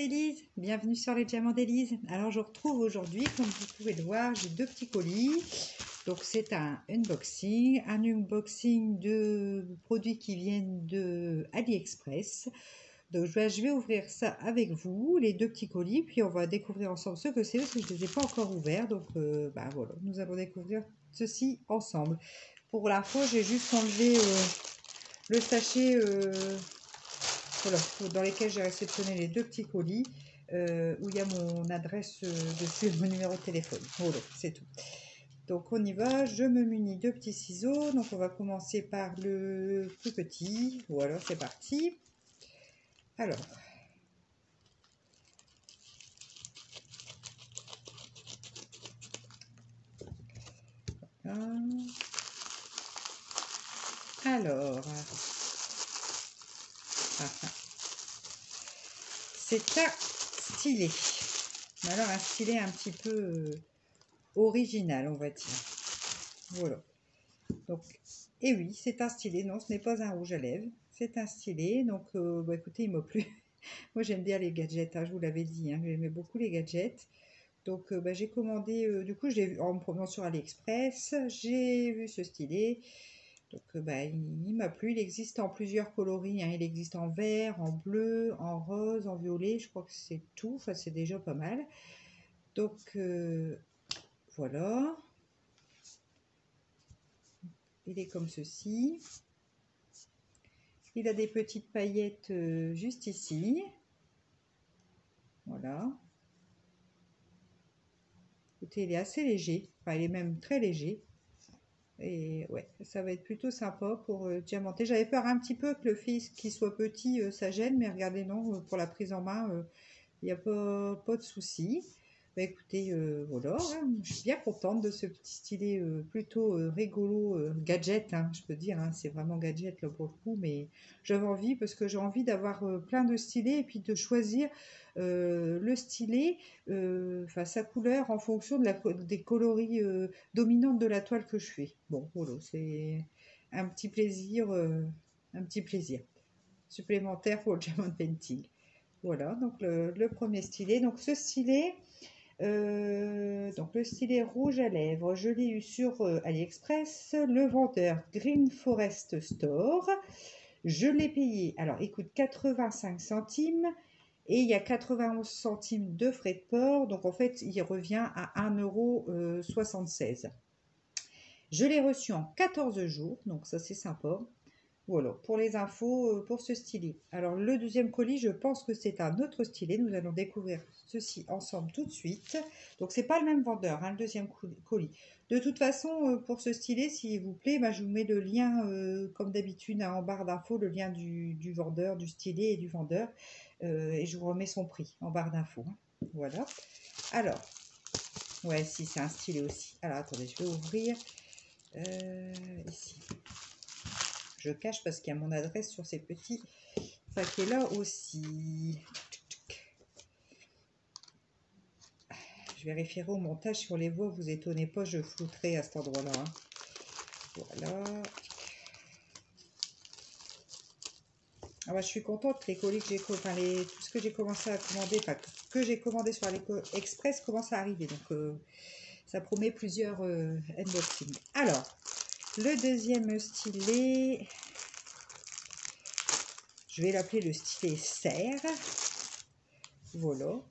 Élise, bienvenue sur les diamants d'Élise. Alors je retrouve aujourd'hui, comme vous pouvez le voir, j'ai deux petits colis. Donc c'est un unboxing de produits qui viennent de AliExpress. Donc je vais ouvrir ça avec vous, les deux petits colis, puis on va découvrir ensemble ce que c'est, parce que je ne les ai pas encore ouverts. Donc voilà, nous allons découvrir ceci ensemble. Pour l'info, j'ai juste enlevé le sachet voilà, dans lesquels j'ai réceptionné les deux petits colis, où il y a mon adresse dessus, mon numéro de téléphone. Voilà, c'est tout. Donc on y va, je me munis de petits ciseaux. Donc on va commencer par le plus petit. Voilà, c'est parti. Alors, c'est un stylet. Alors un stylet un petit peu original, on va dire. Voilà. Donc, et oui, c'est un stylet. Non, ce n'est pas un rouge à lèvres. C'est un stylet. Donc, écoutez, il m'a plu. Moi, j'aime bien les gadgets. Hein, je vous l'avais dit. Hein, j'aimais beaucoup les gadgets. Donc, j'ai commandé. Du coup, je l'ai vu en me promenant sur AliExpress. J'ai vu ce stylet. Donc, il m'a plu. Il existe en plusieurs coloris. Hein. Il existe en vert, en bleu, en rose, en violet. Je crois que c'est tout. Enfin, c'est déjà pas mal. Donc, voilà. Il est comme ceci. Il a des petites paillettes juste ici. Voilà. Écoutez, il est assez léger. Enfin, il est même très léger. Et ouais, ça va être plutôt sympa pour diamanter. J'avais peur un petit peu que le fils qui soit petit, ça gêne. Mais regardez, non, pour la prise en main, il n'y a pas de souci. Écoutez, voilà, hein, je suis bien contente de ce petit stylet plutôt rigolo, gadget, hein, je peux dire, hein, c'est vraiment gadget là pour le coup, mais j'avais envie, parce que j'ai envie d'avoir plein de stylets et puis de choisir le stylet, enfin sa couleur en fonction des coloris dominantes de la toile que je fais. Bon, voilà, c'est un petit plaisir supplémentaire pour le diamond painting. Voilà, donc le premier stylet. Donc ce stylet, donc le stylet rouge à lèvres, je l'ai eu sur AliExpress, le vendeur Green Forest Store. Je l'ai payé, alors il coûte 85 centimes et il y a 91 centimes de frais de port, donc en fait il revient à 1,76 €. Je l'ai reçu en 14 jours, donc ça c'est sympa. Voilà, pour les infos, pour ce stylet. Alors, le deuxième colis, je pense que c'est un autre stylet. Nous allons découvrir ceci ensemble tout de suite. Donc, c'est pas le même vendeur, hein, le deuxième colis. De toute façon, pour ce stylet, s'il vous plaît, je vous mets le lien, comme d'habitude, hein, en barre d'infos, le lien du vendeur, du stylet et du vendeur. Et je vous remets son prix en barre d'infos. Hein. Voilà. Alors, ouais, si, c'est un stylet aussi. Alors, attendez, je vais ouvrir ici. Je cache parce qu'il y a mon adresse sur ces petits paquets là aussi. Je vérifierai au montage sur les voix, vous étonnez pas, je flouterai à cet endroit là. Hein. Voilà. Je suis contente, les colis que j'ai, tout ce que j'ai commencé à commander, que j'ai commandé sur AliExpress commence à arriver. Donc ça promet plusieurs unboxings. Alors, le deuxième stylet. Je vais l'appeler le stylet serre. Voilà.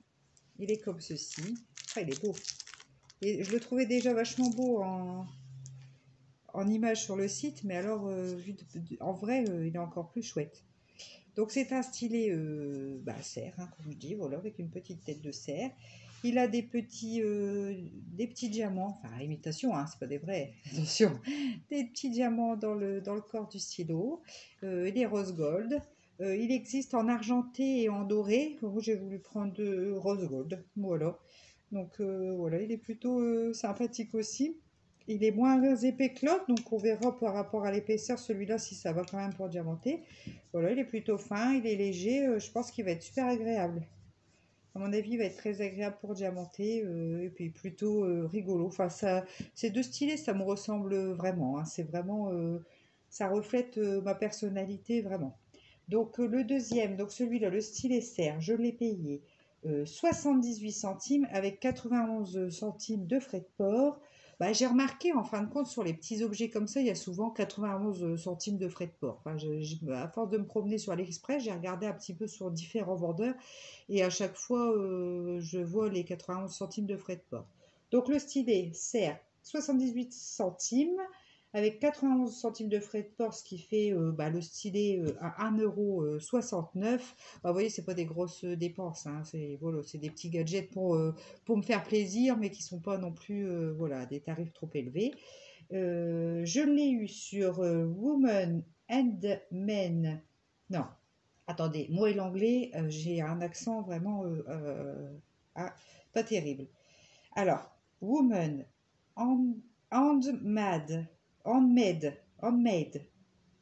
Il est comme ceci. Ah, il est beau. Et je le trouvais déjà vachement beau en image sur le site. Mais alors, en vrai, il est encore plus chouette. Donc, c'est un stylet serre, hein, comme je dis. Voilà, avec une petite tête de serre. Il a des petits diamants. Enfin, imitation, hein, c'est pas des vrais. Attention. Des petits diamants dans le corps du stylo. Il est rose gold. Il existe en argenté et en doré. Moi, j'ai voulu prendre de rose gold. Voilà. Donc voilà, il est plutôt sympathique aussi. Il est moins épais que l'autre, donc on verra par rapport à l'épaisseur, celui-là, si ça va quand même pour diamanter. Voilà, il est plutôt fin, il est léger. Je pense qu'il va être super agréable. À mon avis, il va être très agréable pour diamanter et puis plutôt rigolo. Enfin, ces deux stylets, ça me ressemble vraiment. Hein. C'est vraiment, ça reflète ma personnalité vraiment. Donc le deuxième, donc celui-là, le stylet serre, je l'ai payé 78 centimes avec 91 centimes de frais de port. Bah, j'ai remarqué en fin de compte sur les petits objets comme ça, il y a souvent 91 centimes de frais de port. Enfin, à force de me promener sur AliExpress, j'ai regardé un petit peu sur différents vendeurs et à chaque fois, je vois les 91 centimes de frais de port. Donc le stylet sert 78 centimes avec 91 centimes de frais de port, ce qui fait bah, le stylet à 1,69 €. Bah, vous voyez, c'est pas des grosses dépenses, hein. C'est voilà, c'est des petits gadgets pour me faire plaisir, mais qui sont pas non plus voilà, des tarifs trop élevés. Je l'ai eu sur Woman and Men. Non, attendez, moi et l'anglais, j'ai un accent vraiment ah, pas terrible. Alors, Woman and, Handmade, Handmade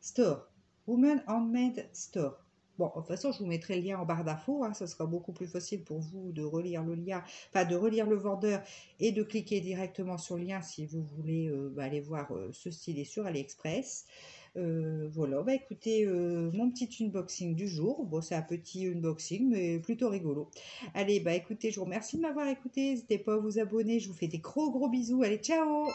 Store. Woman Handmade Store. Bon, de toute façon, je vous mettrai le lien en barre d'infos, hein, ça sera beaucoup plus facile pour vous de relire le lien, enfin de relire le vendeur et de cliquer directement sur le lien si vous voulez bah, aller voir ce stylet sur AliExpress. Voilà, bah écoutez, mon petit unboxing du jour. Bon, c'est un petit unboxing, mais plutôt rigolo. Allez, bah écoutez, je vous remercie de m'avoir écouté. N'hésitez pas à vous abonner. Je vous fais des gros bisous. Allez, ciao!